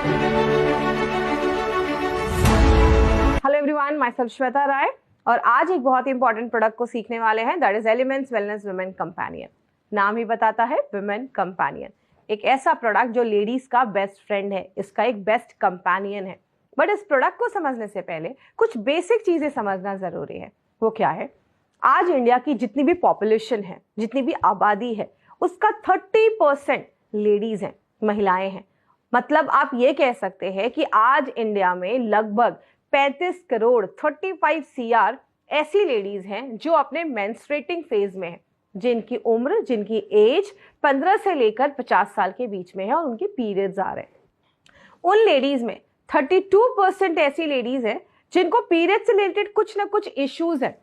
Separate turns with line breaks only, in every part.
Hello everyone, myself Shweta Rai और आज एक बहुत ही इंपॉर्टेंट प्रोडक्ट को सीखने वाले हैं, that is elements wellness women companion. नाम ही बताता है वुमेन कंपेनियन। एक ऐसा प्रोडक्ट जो लेडीज का बेस्ट फ्रेंड है, इसका एक बेस्ट कंपेनियन है। बट इस प्रोडक्ट को समझने से पहले कुछ बेसिक चीजें समझना जरूरी है। वो क्या है? आज इंडिया की जितनी भी पॉपुलेशन है, जितनी भी आबादी है, उसका 30% लेडीज हैं, महिलाएं हैं। मतलब आप ये कह सकते हैं कि आज इंडिया में लगभग 35 करोड़ 35 CR ऐसी लेडीज हैं जो अपने मेंस्ट्रुएटिंग फेज में हैं, जिनकी उम्र, जिनकी एज 15 से लेकर 50 साल के बीच में है और उनके पीरियड्स आ रहे हैं। उन लेडीज में 32% ऐसी लेडीज हैं जिनको पीरियड से रिलेटेड कुछ ना कुछ इश्यूज हैं।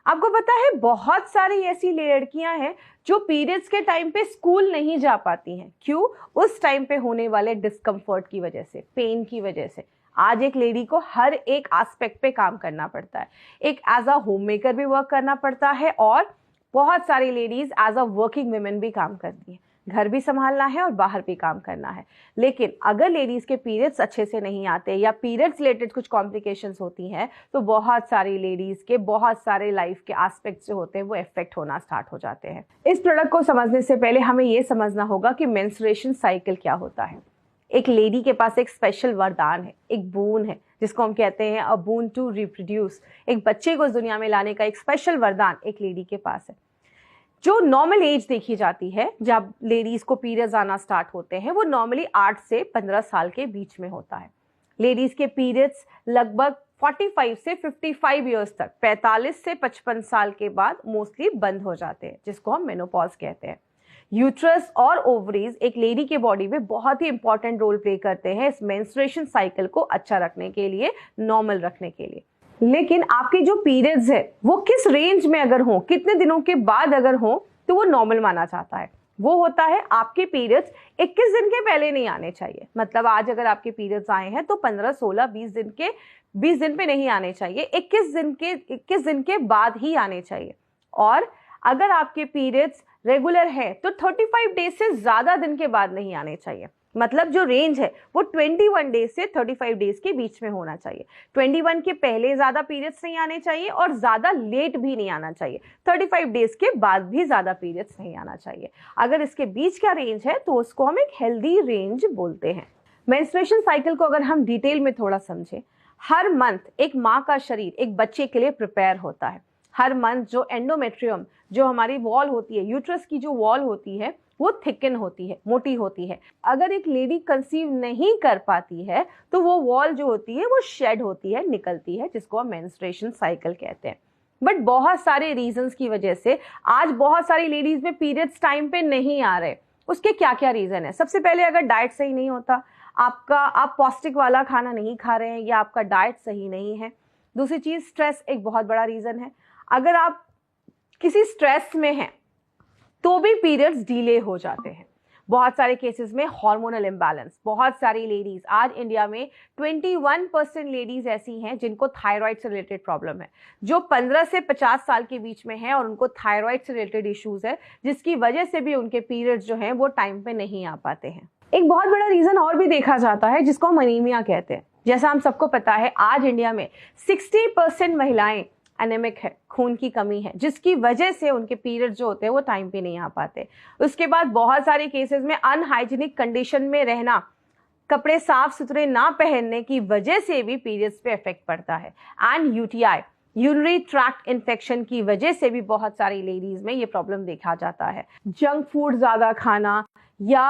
आपको पता है, बहुत सारी ऐसी लड़कियां हैं जो पीरियड्स के टाइम पे स्कूल नहीं जा पाती हैं। क्यों? उस टाइम पे होने वाले डिस्कम्फर्ट की वजह से, पेन की वजह से। आज एक लेडी को हर एक एस्पेक्ट पे काम करना पड़ता है। एक एज अ होम मेकर भी वर्क करना पड़ता है और बहुत सारी ladies as a working women भी काम करती हैं। घर भी संभालना है और बाहर भी काम करना है। लेकिन अगर लेडीज के पीरियड्स अच्छे से नहीं आते या पीरियड्स रिलेटेड कुछ कॉम्प्लिकेशंस होती हैं तो बहुत सारी लेडीज के बहुत सारे लाइफ के एस्पेक्ट्स जो होते हैं वो इफेक्ट होना स्टार्ट हो जाते हैं। इस प्रोडक्ट को समझने से पहले हमें ये समझना होगा कि मेंस्ट्रुएशन साइकिल क्या होता है। एक लेडी के पास एक स्पेशल वरदान है, एक बोन है, जिसको हम कहते हैं अ बोन टू रिप्रोड्यूस। एक बच्चे को दुनिया में लाने का एक स्पेशल वरदान एक लेडी के पास है। जो नॉर्मल एज देखी जाती है जब लेडीज को पीरियड्स आना स्टार्ट होते हैं, वो नॉर्मली 8 से 15 साल के बीच में होता है। लेडीज के पीरियड्स लगभग 45 से 55 ईयर्स तक, 45 से 55 साल के बाद मोस्टली बंद हो जाते हैं, जिसको हम मेनोपॉज कहते हैं। यूट्रस और ओवरीज एक लेडी के बॉडी में बहुत ही इंपॉर्टेंट रोल प्ले करते हैं इस मेंस्ट्रुएशन साइकिल को अच्छा रखने के लिए, नॉर्मल रखने के लिए। लेकिन आपके जो पीरियड्स है वो किस रेंज में अगर हो, कितने दिनों के बाद अगर हो, तो वो नॉर्मल माना जाता है। वो होता है आपके पीरियड्स 21 दिन के पहले नहीं आने चाहिए। मतलब आज अगर आपके पीरियड्स आए हैं तो 15, 16, 20 दिन पे नहीं आने चाहिए, 21 दिन के बाद ही आने चाहिए। और अगर आपके पीरियड्स रेगुलर है तो 35 डेज से ज्यादा दिन के बाद नहीं आने चाहिए। मतलब जो रेंज है वो 21 डेज से 35 डेज के बीच में होना चाहिए। 21 के पहले ज्यादा पीरियड्स नहीं आने चाहिए और ज्यादा लेट भी नहीं आना चाहिए। 35 डेज के बाद भी ज्यादा पीरियड्स नहीं आना चाहिए। अगर इसके बीच का रेंज है तो उसको हम एक हेल्दी रेंज बोलते हैं। मेंस्ट्रुएशन साइकिल को अगर हम डिटेल में थोड़ा समझें, हर मंथ एक माँ का शरीर एक बच्चे के लिए प्रिपेयर होता है। हर मंथ जो एंडोमेट्रियम, जो हमारी वॉल होती है, यूट्रस की जो वॉल होती है, वो थिकन होती है, मोटी होती है। अगर एक लेडी कंसीव नहीं कर पाती है तो वो वॉल जो होती है वो शेड होती है, निकलती है, जिसको हम मेंस्ट्रुएशन साइकिल कहते हैं। बट बहुत सारे रीजंस की वजह से आज बहुत सारी लेडीज में पीरियड्स टाइम पे नहीं आ रहे। उसके क्या क्या रीजन है? सबसे पहले, अगर डाइट सही नहीं होता, आप पौष्टिक वाला खाना नहीं खा रहे हैं या आपका डाइट सही नहीं है। दूसरी चीज, स्ट्रेस एक बहुत बड़ा रीजन है। अगर आप किसी स्ट्रेस में हैं तो भी पीरियड्स डिले हो जाते हैं। बहुत सारे केसेस में हार्मोनल इम्बैलेंस। बहुत सारी लेडीज, आज इंडिया में 21% लेडीज ऐसी हैं जिनको थायराइड से रिलेटेड प्रॉब्लम है, जो 15 से 50 साल के बीच में है और उनको थायराइड से रिलेटेड इश्यूज है, जिसकी वजह से भी उनके पीरियड्स जो हैं वो टाइम पे नहीं आ पाते हैं। एक बहुत बड़ा रीजन और भी देखा जाता है, जिसको हम अनीमिया कहते हैं। जैसा हम सबको पता है, आज इंडिया में 60% महिलाएं एनेमिक है, खून की कमी है, जिसकी वजह से उनके पीरियड जो होते हैं वो टाइम पे नहीं आ पाते। उसके बाद बहुत सारे केसेस में अनहाइजीनिक कंडीशन में रहना, कपड़े साफ सुथरे ना पहनने की वजह से भी पीरियड्स पे इफेक्ट पड़ता है। And UTI, urinary tract infection की वजह से भी बहुत सारी लेडीज में ये प्रॉब्लम देखा जाता है। जंक फूड ज्यादा खाना या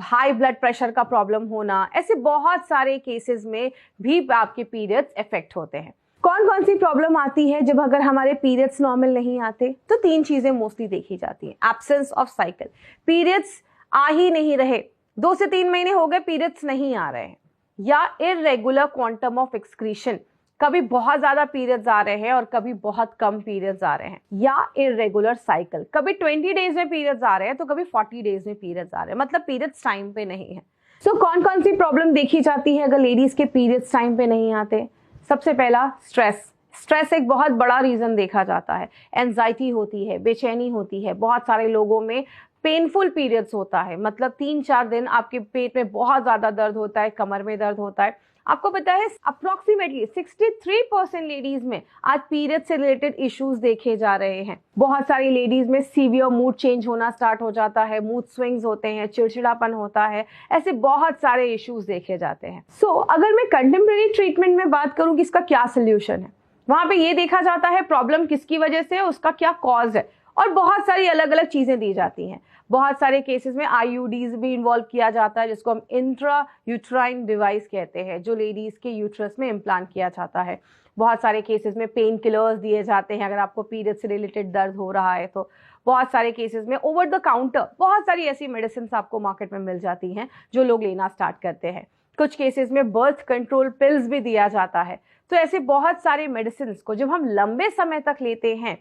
हाई ब्लड प्रेशर का प्रॉब्लम होना, ऐसे बहुत सारे केसेस में भी आपके पीरियड्स इफेक्ट होते हैं। कौन कौन सी प्रॉब्लम आती है जब अगर हमारे पीरियड्स नॉर्मल नहीं आते? तो 3 चीजें मोस्टली देखी जाती हैं। एब्सेंस ऑफ साइकिल, पीरियड्स आ ही नहीं रहे, 2 से 3 महीने हो गए पीरियड्स नहीं आ रहे हैं। या इररेगुलर क्वांटम ऑफ एक्सक्रीशन, कभी बहुत ज्यादा पीरियड्स आ रहे हैं और कभी बहुत कम पीरियड्स आ रहे हैं। या इररेगुलर साइकिल, कभी 20 डेज में पीरियड्स आ रहे हैं तो कभी 40 डेज में पीरियड्स आ रहे हैं, मतलब पीरियड्स टाइम पे नहीं है। सो कौन कौन सी प्रॉब्लम देखी जाती है अगर लेडीज के पीरियड्स टाइम पे नहीं आते? सबसे पहला, स्ट्रेस एक बहुत बड़ा रीजन देखा जाता है। एंजाइटी होती है, बेचैनी होती है, बहुत सारे लोगों में पेनफुल पीरियड्स होता है, मतलब 3-4 दिन आपके पेट में बहुत ज़्यादा दर्द होता है, कमर में दर्द होता है। आपको पता है अप्रोक्सीमेटली 63% लेडीज में आज पीरियड से रिलेटेड इश्यूज देखे जा रहे हैं। बहुत सारी लेडीज में सीवियर मूड चेंज होना स्टार्ट हो जाता है, मूड स्विंग्स होते हैं, चिड़चिड़ापन होता है, ऐसे बहुत सारे इश्यूज देखे जाते हैं। अगर मैं कंटेम्प्रेरी ट्रीटमेंट में बात करूं कि इसका क्या सोल्यूशन है, वहां पे ये देखा जाता है प्रॉब्लम किसकी वजह से है, उसका क्या कॉज है, और बहुत सारी अलग अलग चीजें दी जाती हैं। बहुत सारे केसेस में आईयूडीज भी इन्वॉल्व किया जाता है, जिसको हम इंट्रा यूट्राइन डिवाइस कहते हैं, जो लेडीज के यूट्रस में इम्प्लांट किया जाता है। बहुत सारे केसेस में पेन किलर्स दिए जाते हैं अगर आपको पीरियड से रिलेटेड दर्द हो रहा है तो। बहुत सारे केसेस में ओवर द काउंटर बहुत सारी ऐसी मेडिसिन आपको मार्केट में मिल जाती हैं जो लोग लेना स्टार्ट करते हैं। कुछ केसेस में बर्थ कंट्रोल पिल्स भी दिया जाता है। तो ऐसे बहुत सारे मेडिसिन को जब हम लंबे समय तक लेते हैं,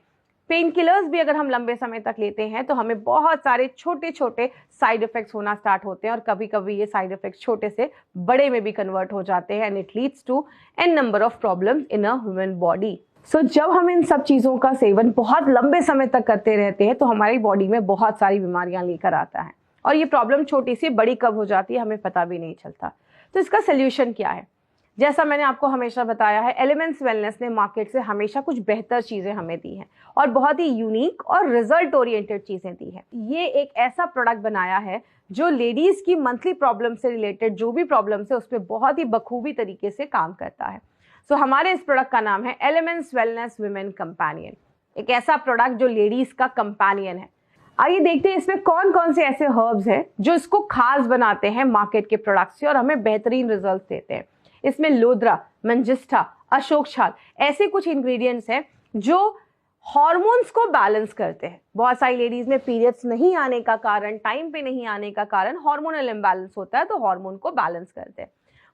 पेन किलर्स भी अगर हम लंबे समय तक लेते हैं, तो हमें बहुत सारे छोटे छोटे साइड इफेक्ट्स होना स्टार्ट होते हैं, और कभी कभी ये साइड इफेक्ट्स छोटे से बड़े में भी कन्वर्ट हो जाते हैं, and it leads to an number of problems in a human body. जब हम इन सब चीज़ों का सेवन बहुत लंबे समय तक करते रहते हैं तो हमारी बॉडी में बहुत सारी बीमारियां लेकर आता है, और ये प्रॉब्लम छोटी सी बड़ी कब हो जाती है हमें पता भी नहीं चलता। तो इसका सोल्यूशन क्या है? जैसा मैंने आपको हमेशा बताया है, एलिमेंट्स वेलनेस ने मार्केट से हमेशा कुछ बेहतर चीजें हमें दी हैं, और बहुत ही यूनिक और रिजल्ट ओरिएंटेड चीजें दी हैं। ये एक ऐसा प्रोडक्ट बनाया है जो लेडीज की मंथली प्रॉब्लम से रिलेटेड जो भी प्रॉब्लम्स है उस पर बहुत ही बखूबी तरीके से काम करता है। हमारे इस प्रोडक्ट का नाम है एलिमेंट्स वेलनेस वुमेन कंपेनियन, एक ऐसा प्रोडक्ट जो लेडीज का कंपेनियन है। आइए देखते हैं इसमें कौन कौन से ऐसे हर्ब्स हैं जो इसको खास बनाते हैं मार्केट के प्रोडक्ट से और हमें बेहतरीन रिजल्ट देते हैं। इसमें लोद्रा, मंजिष्ठा, अशोक छाल ऐसे कुछ इंग्रेडिएंट्स हैं जो हार्मोन्स को बैलेंस करते हैं। बहुत सारी लेडीज में पीरियड्स नहीं आने का कारण, टाइम पे नहीं आने का कारण हार्मोनल इम्बैलेंस होता है, तो हार्मोन को बैलेंस करते हैं।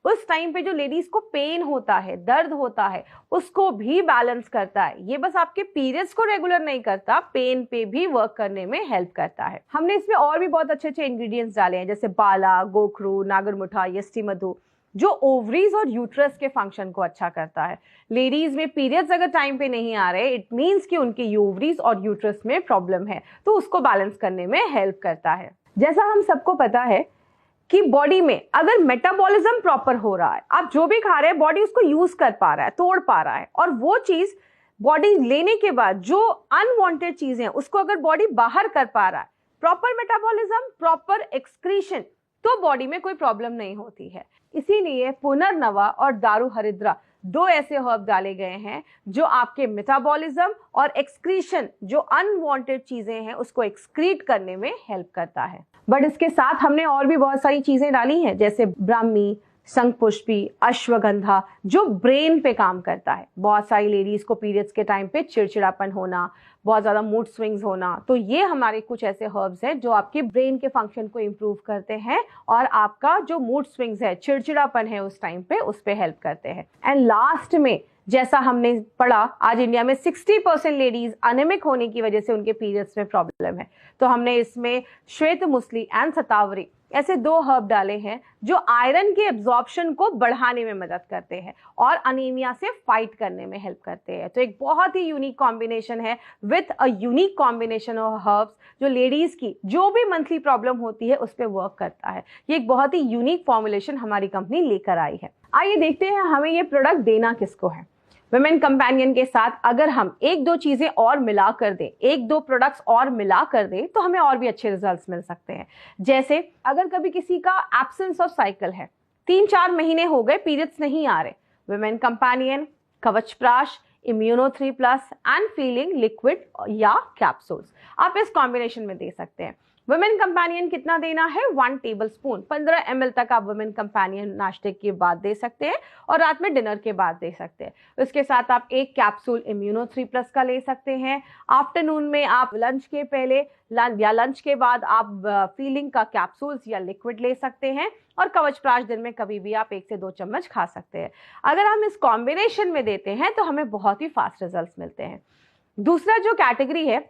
उस टाइम पे जो लेडीज को पेन होता है, दर्द होता है, उसको भी बैलेंस करता है। ये बस आपके पीरियड्स को रेगुलर नहीं करता, पेन पे भी वर्क करने में हेल्प करता है। हमने इसमें और भी बहुत अच्छे अच्छे इंग्रेडिएंट्स डाले हैं, जैसे बाला, गोखरू, नागरमुठा, यष्टि मधु, जो ओवरीज और यूट्रस के फंक्शन को अच्छा करता है। लेडीज में पीरियड्स अगर टाइम पे नहीं आ रहे, इट मींस कि उनके ओवरीज और यूट्रस में प्रॉब्लम है, तो उसको बैलेंस करने में हेल्प करता है। जैसा हम सबको पता है कि बॉडी में अगर मेटाबॉलिज्म प्रॉपर हो रहा है, आप जो भी खा रहे हैं बॉडी उसको यूज कर पा रहा है, तोड़ पा रहा है, और वो चीज बॉडी लेने के बाद जो अनवांटेड चीजें हैं उसको अगर बॉडी बाहर कर पा रहा है, प्रॉपर मेटाबॉलिज्म, प्रॉपर एक्सक्रीशन, तो बॉडी में कोई प्रॉब्लम नहीं होती है। इसीलिए पुनर्नवा और दारू हरिद्रा दो ऐसे हर्ब डाले गए हैं जो आपके मेटाबॉलिज्म और एक्सक्रीशन, जो अनवांटेड चीजें हैं उसको एक्सक्रीट करने में हेल्प करता है। बट इसके साथ हमने और भी बहुत सारी चीजें डाली हैं, जैसे ब्राह्मी, शंखपुष्पी, अश्वगंधा, जो ब्रेन पे काम करता है। बहुत सारी लेडीज को पीरियड्स के टाइम पे चिड़चिड़ापन होना, बहुत ज़्यादा मूड स्विंग्स होना, तो ये हमारे कुछ ऐसे हर्ब्स हैं जो आपके ब्रेन के फंक्शन को इम्प्रूव करते हैं और आपका जो मूड स्विंग्स है, चिड़चिड़ापन है उस टाइम पे, उस पे हेल्प करते हैं। एंड लास्ट में जैसा हमने पढ़ा, आज इंडिया में 60% लेडीज अनेमिक होने की वजह से उनके पीरियड्स में प्रॉब्लम है, तो हमने इसमें श्वेत मुसली एंड सतावरी ऐसे दो हर्ब डाले हैं जो आयरन के एब्जॉर्प्शन को बढ़ाने में मदद करते हैं और अनीमिया से फाइट करने में हेल्प करते हैं। तो एक बहुत ही यूनिक कॉम्बिनेशन है with a unique combination of herbs जो लेडीज की जो भी मंथली प्रॉब्लम होती है उस पर वर्क करता है। ये एक बहुत ही यूनिक फॉर्मुलेशन हमारी कंपनी लेकर आई है। आइए देखते हैं हमें ये प्रोडक्ट देना किसको है। वुमेन कंपेनियन के साथ अगर हम एक दो चीजें और मिला कर दें, एक दो प्रोडक्ट्स और मिला कर दें, तो हमें और भी अच्छे रिजल्ट्स मिल सकते हैं। जैसे अगर कभी किसी का एब्सेंस ऑफ साइकिल है, 3-4 महीने हो गए पीरियड्स नहीं आ रहे, वुमेन कंपेनियन, कवच प्राश, इम्यूनो 3+ एंड फीलिंग लिक्विड या कैप्सूल्स आप इस कॉम्बिनेशन में दे सकते हैं। वुमेन कंपेनियन कितना देना है? 1 टेबलस्पून, 15 ml तक आप वुमेन कंपेनियन नाश्ते के बाद दे सकते हैं और रात में डिनर के बाद दे सकते हैं। उसके साथ आप 1 कैप्सूल इम्यूनो 3+ का ले सकते हैं। आफ्टरनून में आप लंच के पहले या लंच के बाद आप फीलिंग का कैप्सूल्स या लिक्विड ले सकते हैं, और कवच प्राश दिन में कभी भी आप 1 से 2 चम्मच खा सकते हैं। अगर हम इस कॉम्बिनेशन में देते हैं तो हमें बहुत ही फास्ट रिजल्ट मिलते हैं। दूसरा जो कैटेगरी है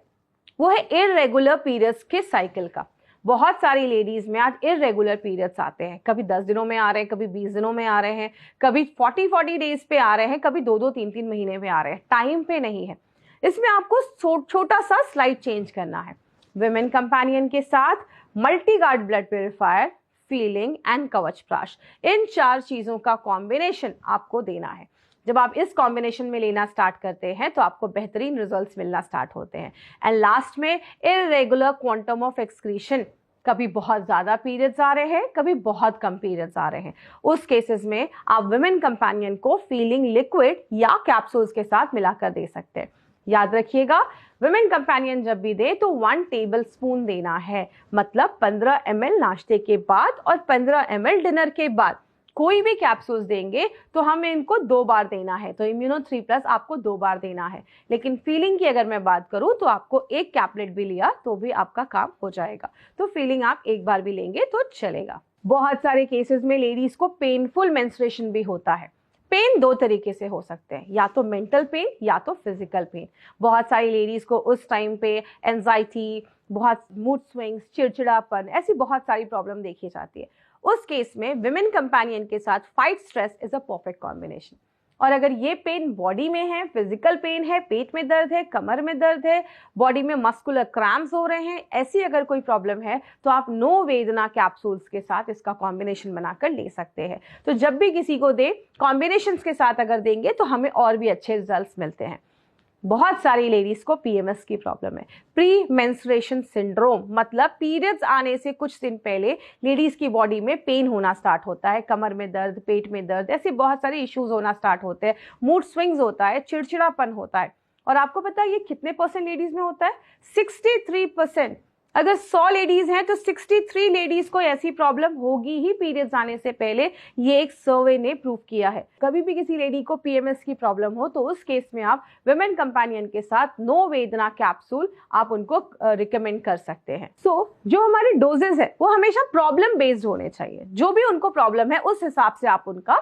वो है इररेगुलर पीरियड्स के साइकिल का। बहुत सारी लेडीज में आज इररेगुलर पीरियड्स आते हैं, कभी 10 दिनों में आ रहे हैं, कभी 20 दिनों में आ रहे हैं, कभी 40 डेज पे आ रहे हैं, कभी 2-2, 3-3 महीने में आ रहे हैं, टाइम पे नहीं है। इसमें आपको छोटा सा स्लाइड चेंज करना है। विमेन कंपेनियन के साथ multi guard blood purifier, feeling and कवच प्राश, इन 4 चीजों का कॉम्बिनेशन आपको देना है। जब आप इस कॉम्बिनेशन में लेना स्टार्ट करते हैं तो आपको बेहतरीन रिजल्ट्स मिलना स्टार्ट होते हैं। एंड लास्ट में इरेगुलर क्वांटम ऑफ एक्सक्रीशन, कभी बहुत ज्यादा पीरियड्स आ रहे हैं, कभी बहुत कम पीरियड्स आ रहे हैं, उस केसेस में आप विमेन कंपेनियन को फीलिंग लिक्विड या कैप्सूल्स के साथ मिलाकर दे सकते हैं। याद रखिएगा, विमेन कंपेनियन जब भी दे तो 1 टेबल स्पून देना है, मतलब 15 ml नाश्ते के बाद और 15 ml डिनर के बाद। कोई भी कैप्सूल्स देंगे तो हमें इनको 2 बार देना है, तो इम्यूनो 3+ आपको 2 बार देना है। लेकिन फीलिंग की अगर मैं बात करूं तो आपको 1 कैप्लेट भी लिया तो भी आपका काम हो जाएगा, तो फीलिंग आप 1 बार भी लेंगे तो चलेगा। बहुत सारे केसेस में लेडीज को पेनफुल मेंस्ट्रुएशन भी होता है। पेन 2 तरीके से हो सकते हैं, या तो मेंटल पेन या तो फिजिकल पेन। बहुत सारी लेडीज को उस टाइम पे एंजाइटी, बहुत मूड स्विंग्स, चिड़चिड़ापन, ऐसी बहुत सारी प्रॉब्लम देखी जाती है। उस केस में विमेन कंपेनियन के साथ fight stress is a perfect combination. और अगर ये पेन बॉडी में है, फिजिकल पेन है, पेट में दर्द है, कमर में दर्द है, बॉडी में मस्कुलर क्रैम्प्स हो रहे हैं, ऐसी अगर कोई प्रॉब्लम है तो आप नो वेदना कैप्सूल्स के साथ इसका कॉम्बिनेशन बनाकर ले सकते हैं। तो जब भी किसी को दे, कॉम्बिनेशंस के साथ अगर देंगे तो हमें और भी अच्छे रिजल्ट्स मिलते हैं। बहुत सारी लेडीज को पीएमएस की प्रॉब्लम है, प्री मेंस्ट्रुएशन सिंड्रोम, मतलब पीरियड्स आने से कुछ दिन पहले लेडीज की बॉडी में पेन होना स्टार्ट होता है, कमर में दर्द, पेट में दर्द, ऐसे बहुत सारे इश्यूज होना स्टार्ट होते हैं, मूड स्विंग्स होता है, चिड़चिड़ापन होता है। और आपको पता है ये कितने % लेडीज में होता है? 63%। अगर 100 लेडीज हैं तो 63 लेडीज को ऐसी प्रॉब्लम होगी ही पीरियड्स आने से पहले, ये एक सर्वे ने प्रूव किया है। कभी भी किसी लेडी को पीएमएस की प्रॉब्लम हो तो उस केस में आप विमेन कंपेनियन के साथ नो वेदना कैप्सूल आप उनको रिकमेंड कर सकते हैं। जो हमारे डोजेस है वो हमेशा प्रॉब्लम बेस्ड होने चाहिए। जो भी उनको प्रॉब्लम है उस हिसाब से आप उनका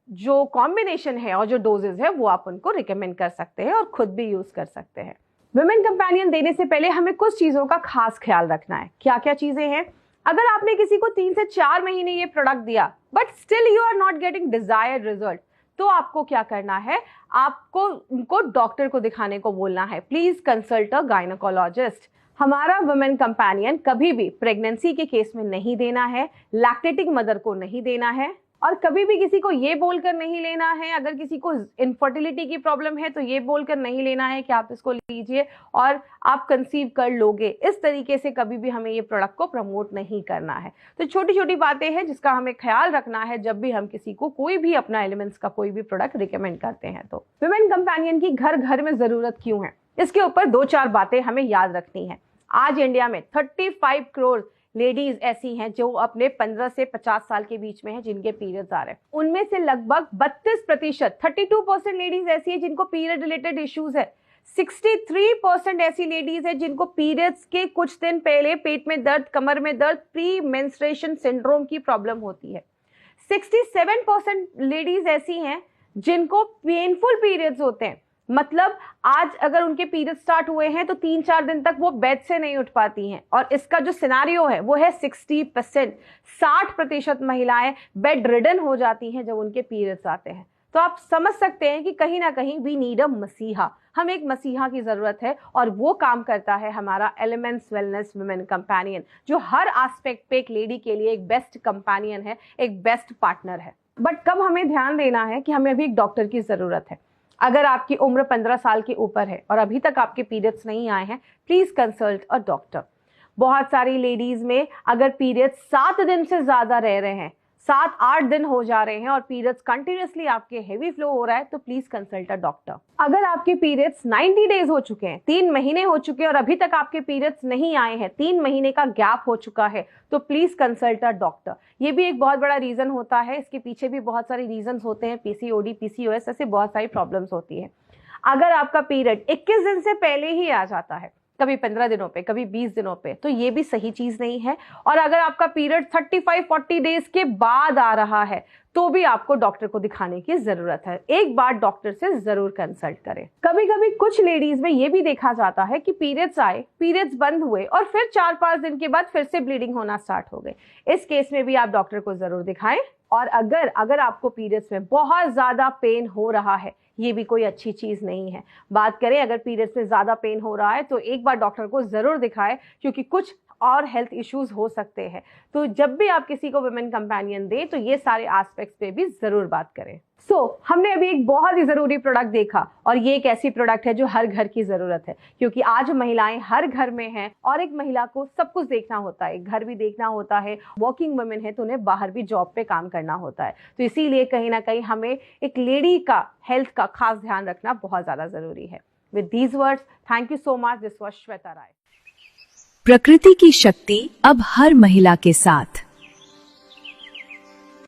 जो कॉम्बिनेशन है और जो डोजेस है वो आप उनको रिकमेंड कर सकते हैं और खुद भी यूज कर सकते हैं। विमेन कंपेनियन देने से पहले हमें कुछ चीजों का खास ख्याल रखना है। क्या क्या चीजें हैं? अगर आपने किसी को 3 से 4 महीने ये प्रोडक्ट दिया but still you are not getting desired result, तो आपको क्या करना है? आपको उनको डॉक्टर को दिखाने को बोलना है। Please consult a gynaecologist. हमारा वुमेन कंपेनियन कभी भी प्रेगनेंसी के केस में नहीं देना है, लैक्टेटिंग मदर को नहीं देना है, और कभी भी किसी को ये बोलकर नहीं लेना है, अगर किसी को इनफर्टिलिटी की प्रॉब्लम है तो ये बोलकर नहीं लेना है कि आप इसको लीजिए और आप कंसीव कर लोगे। इस तरीके से कभी भी हमें ये प्रोडक्ट को प्रमोट नहीं करना है। तो छोटी छोटी बातें हैं जिसका हमें ख्याल रखना है जब भी हम किसी को कोई भी अपना एलिमेंट्स का कोई भी प्रोडक्ट रिकमेंड करते हैं। तो विमेन कंपेनियन की घर घर में जरूरत क्यों है, इसके ऊपर 2-4 बातें हमें याद रखनी है। आज इंडिया में 35 करोड़ लेडीज ऐसी हैं जो अपने 15 से 50 साल के बीच में हैं जिनके पीरियड्स आ रहे हैं। उनमें से लगभग 32%, 32% लेडीज ऐसी है जिनको पीरियड रिलेटेड इश्यूज है। 63% ऐसी लेडीज है जिनको पीरियड्स के कुछ दिन पहले पेट में दर्द, कमर में दर्द, प्री मेंस्ट्रुएशन सिंड्रोम की प्रॉब्लम होती है। 67% लेडीज ऐसी हैं जिनको पेनफुल पीरियड्स होते हैं, मतलब आज अगर उनके पीरियड स्टार्ट हुए हैं तो 3-4 दिन तक वो बेड से नहीं उठ पाती हैं। और इसका जो सिनारियो है वो है 60%, 60% महिलाएं बेड रिडन हो जाती हैं जब उनके पीरियड्स आते हैं। तो आप समझ सकते हैं कि कहीं ना कहीं वी नीड अ मसीहा, हम एक मसीहा की जरूरत है, और वो काम करता है हमारा एलिमेंट्स वेलनेस वुमेन कंपेनियन, जो हर एस्पेक्ट पे एक लेडी के लिए एक बेस्ट कंपेनियन है, एक बेस्ट पार्टनर है। बट कब हमें ध्यान देना है कि हमें अभी एक डॉक्टर की जरूरत है। अगर आपकी उम्र 15 साल के ऊपर है और अभी तक आपके पीरियड्स नहीं आए हैं, प्लीज कंसल्ट अ डॉक्टर। बहुत सारी लेडीज में अगर पीरियड्स 7 दिन से ज्यादा रह रहे हैं, 7-8 दिन हो जा रहे हैं और पीरियड्स कंटिन्यूअसली आपके हेवी फ्लो हो रहा है, तो प्लीज कंसल्ट अ डॉक्टर। अगर आपके पीरियड्स 90 डेज हो चुके हैं, 3 महीने हो चुके हैं और अभी तक आपके पीरियड्स नहीं आए हैं, 3 महीने का गैप हो चुका है, तो प्लीज कंसल्ट अ डॉक्टर। ये भी एक बहुत बड़ा रीजन होता है, इसके पीछे भी बहुत सारे रीजन होते हैं, पीसीओडी, पीसीओएस, ऐसे बहुत सारी प्रॉब्लम्स होती है। अगर आपका पीरियड 21 दिन से पहले ही आ जाता है, कभी 15 दिनों पे, कभी 20 दिनों पे, तो ये भी सही चीज नहीं है। और अगर आपका पीरियड 35-40 डेज के बाद आ रहा है तो भी आपको डॉक्टर को दिखाने की जरूरत है। एक बार डॉक्टर से जरूर कंसल्ट करें। कभी कभी कुछ लेडीज में ये भी देखा जाता है कि पीरियड्स आए, पीरियड्स बंद हुए और फिर 4-5 दिन के बाद फिर से ब्लीडिंग होना स्टार्ट हो गई। इस केस में भी आप डॉक्टर को जरूर दिखाएं। और अगर आपको पीरियड्स में बहुत ज़्यादा पेन हो रहा है, ये भी कोई अच्छी चीज़ नहीं है। बात करें अगर पीरियड्स में ज़्यादा पेन हो रहा है तो एक बार डॉक्टर को ज़रूर दिखाएं, क्योंकि कुछ और हेल्थ इश्यूज हो सकते हैं। तो जब भी आप किसी को वुमेन कंपेनियन दें तो ये सारे एस्पेक्ट्स पे भी ज़रूर बात करें। हमने अभी एक बहुत ही ज़रूरी प्रोडक्ट देखा, और ये एक ऐसी प्रोडक्ट है जो हर घर की ज़रूरत है, क्योंकि आज महिलाएं हर घर में हैं और एक महिला को सब कुछ देखना होता है, घर भी देखना होता है, वर्किंग वुमेन है तो उन्हें बाहर भी जॉब पे काम करना होता है। तो इसीलिए कहीं ना कहीं हमें एक लेडी का हेल्थ का खास ध्यान रखना बहुत ज़्यादा ज़रूरी है। With these words, thank you so much. This was Shweta Rai.
प्रकृति की शक्ति अब हर महिला के साथ।